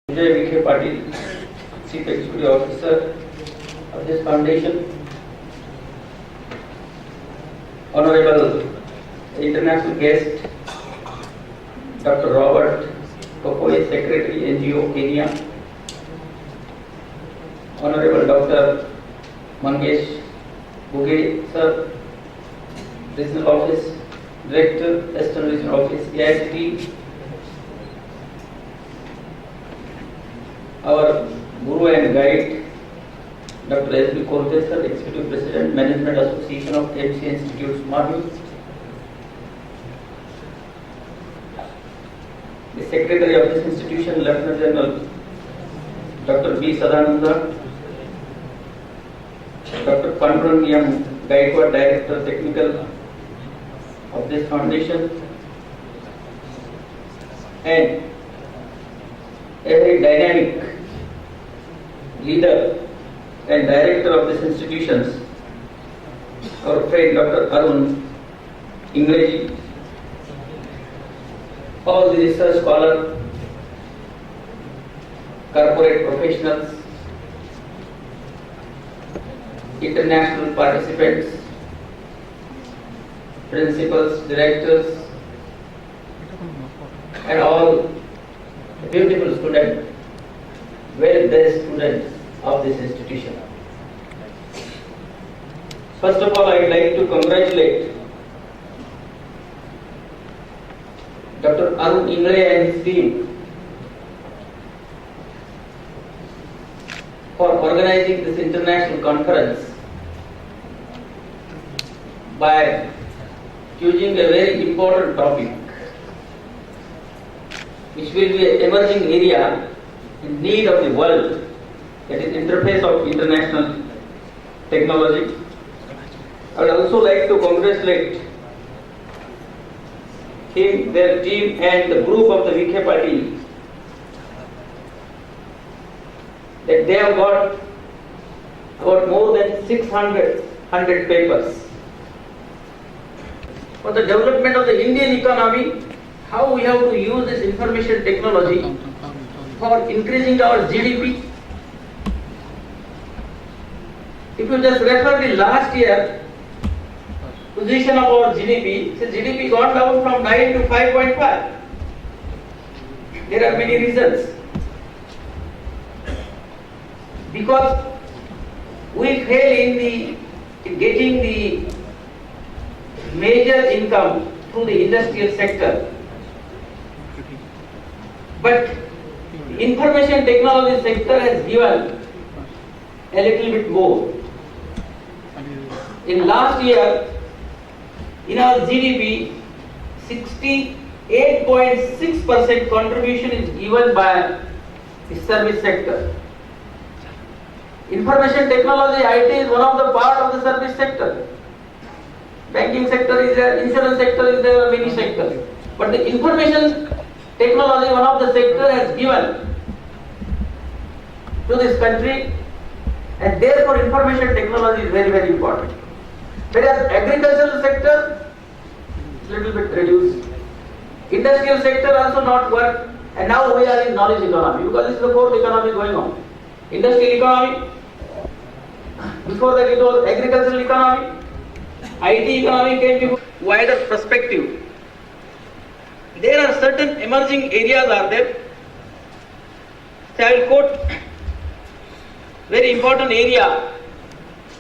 Hon.Dr.E.B.Khedkar, Chief Executive Officer of this foundation, Honorable International Guest, Dr. Robert, Secretary NGO Kenya, Honorable Dr. Hon.Dr.E.B.Khedkar, Sir, Regional Office, Director, Western Regional Office, AICT, our Guru and Guide, Dr. S.B.Khedkar, Sir, Executive President, Management Association of MC Institutes, Marmi, the Secretary of this institution, Lieutenant General Dr. B. Sadananda, Dr. Hon.Dr.E.B.Khedkar, Gaikwad, Director Technical of this foundation, and a very dynamic leader and director of these institutions, our friend Dr. Arun Ingleji, all the research scholars, corporate professionals, international participants, principals, directors, and all beautiful students, well-blessed students of this institution. First of all, I would like to congratulate Dr. Arun Ingleji and his team for organizing this international conference by choosing a very important topic, which will be an emerging area in need of the world, that is interface of international technology. I would also like to congratulate him, their team and the group of the VK party, that they have got about more than 600 papers for the development of the Indian economy, how we have to use this information technology for increasing our GDP. If you just refer the last year position of our GDP, so GDP got down from 9 to 5.5. There are many reasons. Because we fail in getting the major income through the industrial sector. But information technology sector has given a little bit more. In last year, in our GDP, 68.6% contribution is given by the service sector. Information technology, IT is one of the part of the service sector. Banking sector is there, insurance sector is there, many sectors. But the information technology, one of the sector, has given to this country, and therefore information technology is very, very important. Whereas agricultural sector, little bit reduced. Industrial sector also not work, and now we are in knowledge economy, because this is the fourth economy going on. Industrial economy, before that it was agricultural economy, IT economy came to wider perspective. There are certain emerging areas are there. So I will quote very important area,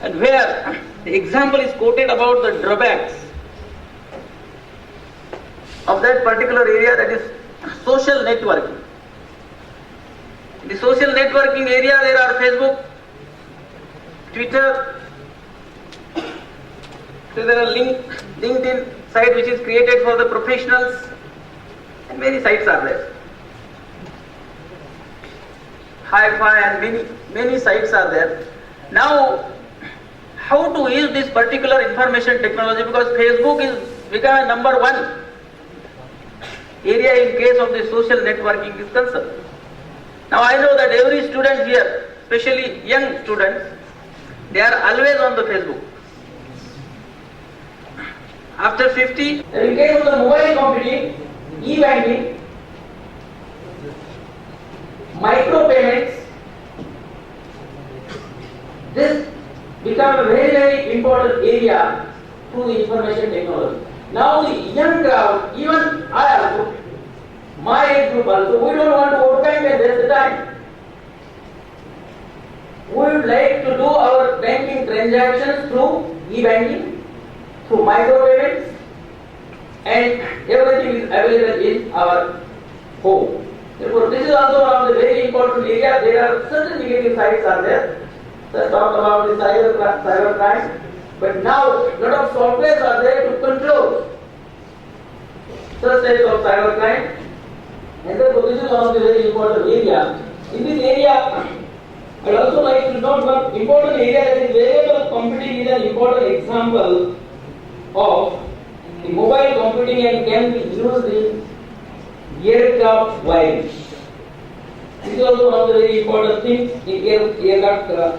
and where the example is quoted about the drawbacks of that particular area, that is social networking. In the social networking area, there are Facebook, Twitter, so there are LinkedIn site which is created for the professionals, and many sites are there. Hi-Fi and many sites are there. Now, how to use this particular information technology, because Facebook is become a number one area in case of the social networking is concerned. Now I know that every student here, especially young students, they are always on the Facebook. After 50, they will get on the mobile computing, e-banking, micro payments. This become a very, very important area through the information technology. Now the young crowd, even I also, my age group also, we don't want to overtime and waste the time. We would like to do our banking transactions through e-banking, through micro payments, and everything is available in our home. Therefore, this is also one of the very important areas. There are certain negative sides are there. Let's talk about the cyber crime. But now, a lot of softwares are there to control such types of cyber crime. And therefore, this is one of the very important areas. In this area, I would also like to note one important area that is variable computing is an important example of the mobile computing and can be used in aircraft wiring. This is also one of the very important things in aircraft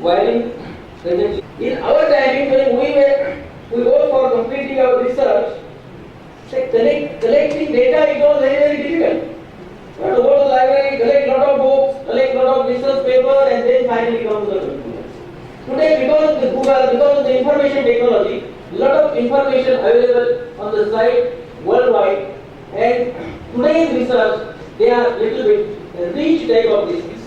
wiring. In our time, when we go for completing our research, collecting data is very, very difficult. You have to go to the library, collect lot of books, collect lot of research paper, and then finally come to the conclusion. Today, because of the Google, because of the information technology, lot of information available on the site worldwide, and today's research, they are little bit rich type of these things.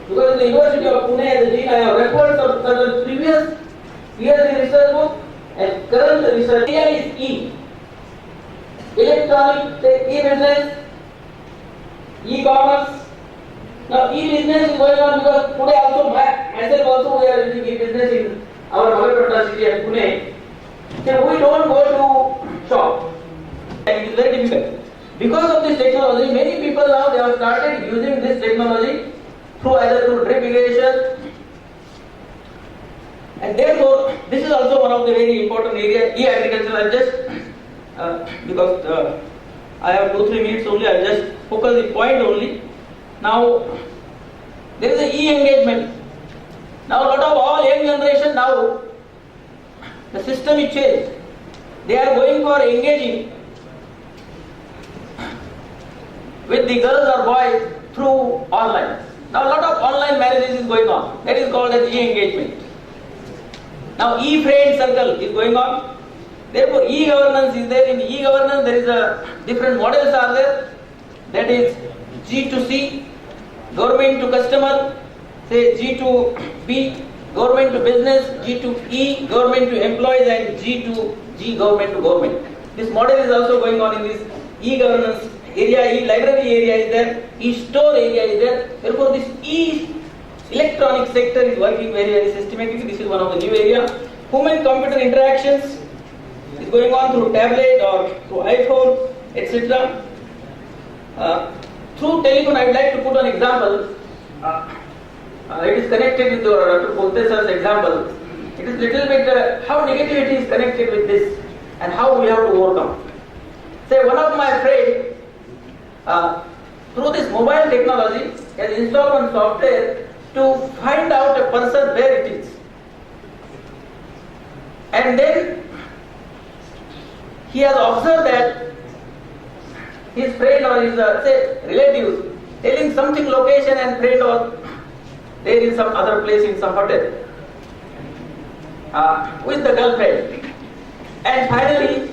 Because in the University of Pune as a dean, I have records of certain previous years research book and current research. Area is E. Electronic, e-business, e-commerce. Now e-business is going on because today also myself also we are using e-business in our Nagar city at Pune. So we don't go to shop. And it is very difficult. Because of this technology, many people now they have started using this technology through either through drip irrigation, and therefore this is also one of the very important areas. E-agriculture, I just because I have 2-3 minutes only, I just focus the point only. Now there is a e-engagement. Now a lot of all young generation now the system is changed. They are going for engaging with the girls or boys through online. Now a lot of online marriages is going on. That is called as e-engagement. Now e-friend circle is going on. Therefore e-governance is there. In e-governance there is a different models are there. That is G2C, government to customer, say G2B, government to business, G2E, government to employees, and G2G, government to government. This model is also going on in this e-governance area. E-library area is there, e-store area is there. Therefore this e-electronic sector is working very, very systematically. This is one of the new area. Human-computer interactions is going on through tablet or through iPhone, etc. Through telephone, I would like to put an example. It is connected with Dr. Professor's example. It is little bit how negativity is connected with this and how we have to overcome. Say one of my friends, through this mobile technology, has installed one software to find out a person where it is. And then he has observed that his friend or his say relatives telling something location and friend or there in some other place in some hotel with the girlfriend. And finally,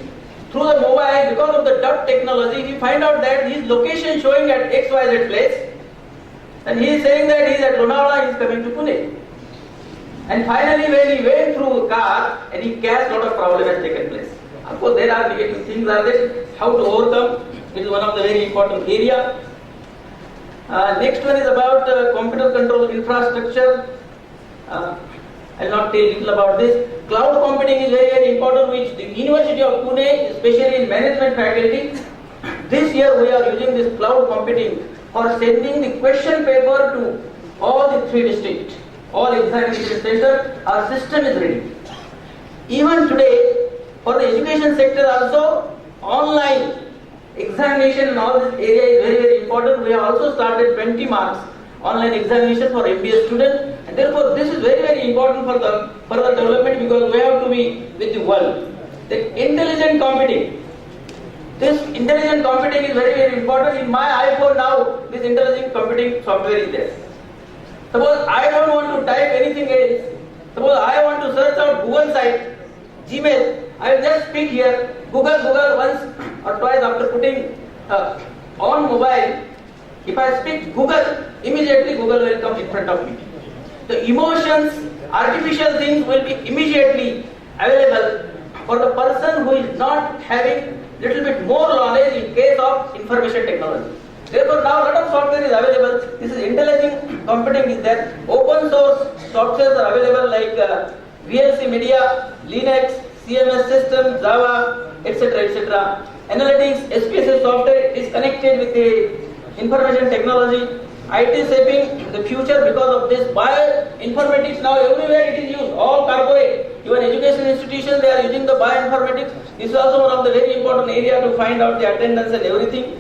through the mobile, because of the DUT technology, he find out that his location showing at XYZ place, and he is saying that he is at Lonavala, he is coming to Pune. And finally, when he went through car and he catch, lot of problem has taken place. Of course, there are negative things are there. How to overcome? It is one of the very important area. Next one is about computer control infrastructure. I will not tell little about this. Cloud computing is very, very important, which the University of Pune, especially in management faculty, this year we are using this cloud computing for sending the question paper to all the 3 districts, all examination centers. Our system is ready. Even today, for the education sector also, online examination in all this area is very, very important. We have also started 20 marks online examination for MBA students, and therefore this is very, very important for the further development, because we have to be with the world. The intelligent computing, This intelligent computing is very, very important. In my iPhone now, this intelligent computing software is there. Suppose I don't want to type anything else. Suppose I want to search out Google site, Gmail, I will just speak here, Google once or twice after putting on mobile. If I speak Google, immediately Google will come in front of me. The emotions, artificial things will be immediately available for the person who is not having little bit more knowledge in case of information technology. Therefore, now a lot of software is available. This is intelligent computing is there. Open source softwares are available like VLC Media, Linux, CMS system, Java, etc., etc. Analytics, SPSS software is connected with the information technology. IT is shaping the future because of this. Bioinformatics now everywhere it is used. All corporate, even education institutions, they are using the bioinformatics. This is also one of the very important area to find out the attendance and everything.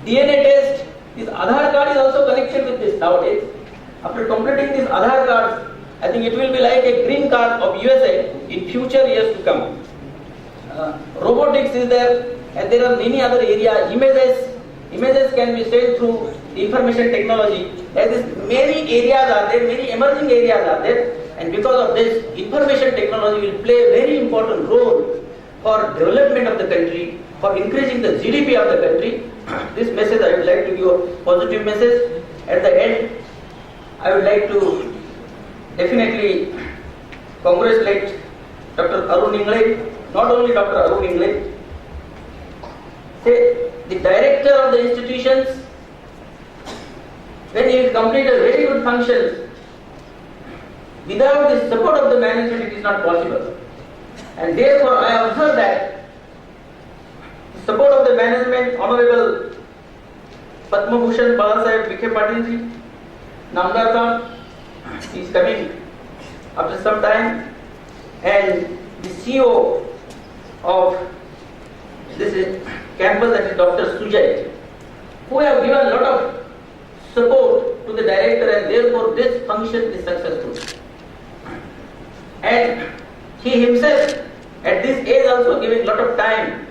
DNA test, this Aadhaar card is also connected with this nowadays. After completing this Aadhaar card, I think it will be like a green card of USA in future years to come. Robotics is there, and there are many other areas. Images can be sent through information technology. There is many areas are there, many emerging areas are there, and because of this, information technology will play a very important role for development of the country, for increasing the GDP of the country. This message I would like to give a positive message. At the end, I would like to definitely congratulate Dr. Arun-Ingale, not only Dr. Arun-Ingale, the director of the institutions, when he will complete a very good function, without the support of the management it is not possible. And therefore I observe that the support of the management, Honorable Padma Bhushan Bala-Saheb-Vikhe ji, Namdar Khan, he is coming after some time, and the CEO of this campus, that is Dr. Sujay, who have given a lot of support to the director, and therefore this function is successful. And he himself at this age also giving a lot of time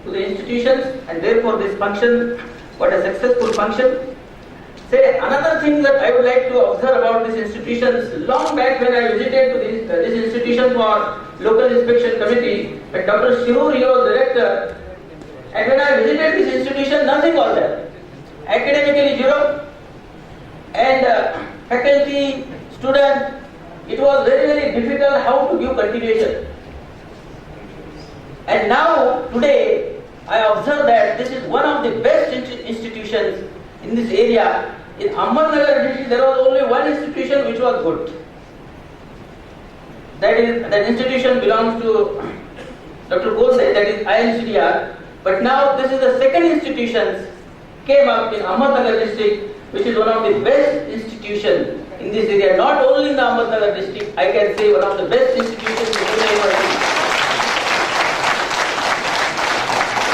to the institutions, and therefore this function got a successful function. Say another thing that I would like to observe about these institutions, long back when I visited to this institution for local inspection committee, when Dr. Shirur was director, and when I visited this institution, nothing was there. Academically zero, and faculty, student, it was very, very difficult how to give continuation. And now, today, I observe that this is one of the best institutions in this area. In Ahmednagar district, there was only one institution which was good. That institution belongs to Dr. Gose, that is INCDR. But now this is the second institution came up in Ahmednagar district, which is one of the best institutions in this area. Not only in the Ahmednagar district, I can say one of the best institutions in Pune University.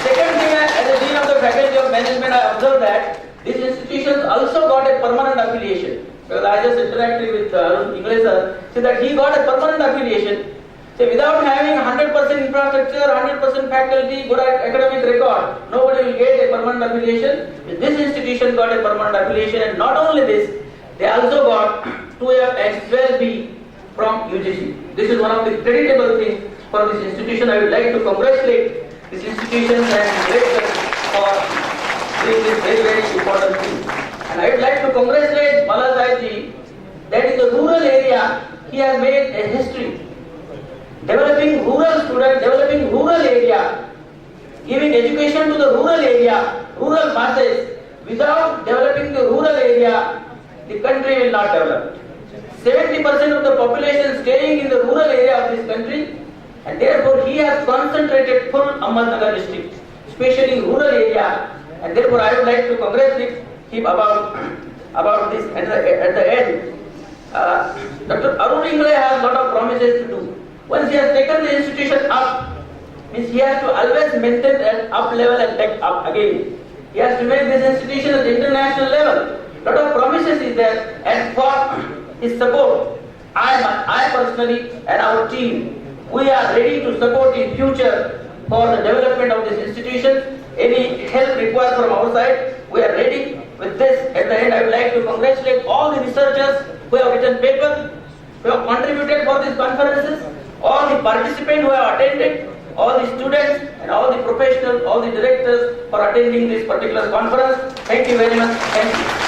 Second thing, as a dean of the faculty of management, I observed that these institutions also got a permanent affiliation. Because I just interacted with English sir, so that he got a permanent affiliation. So without having 100% infrastructure, 100% faculty, good academic record, nobody will get a permanent affiliation. This institution got a permanent affiliation, and not only this, they also got 2F and 12B from UGC. This is one of the creditable things for this institution. I would like to congratulate this institution and directors for doing this very, very important thing. And I would like to congratulate Bala ji, that in the rural area, he has made a history. Developing rural students, developing rural area, giving education to the rural area, rural masses. Without developing the rural area, the country will not develop. 70% of the population staying in the rural area of this country, and therefore he has concentrated full Ahmednagar district, especially rural area, and therefore I would like to congratulate him about this. At the end, Dr. Arun-Ingale has a lot of promises to do. Once he has taken the institution up, means he has to always maintain an up level and take up again. He has to make this institution at the international level. Lot of promises is there, and for his support, I personally and our team, we are ready to support in future for the development of this institution. any help required from our side, we are ready. With this, at the end, I would like to congratulate all the researchers who have written papers, who have contributed for these conferences, all the participants who have attended, all the students and all the professionals, all the directors for attending this particular conference. Thank you very much. Thank you.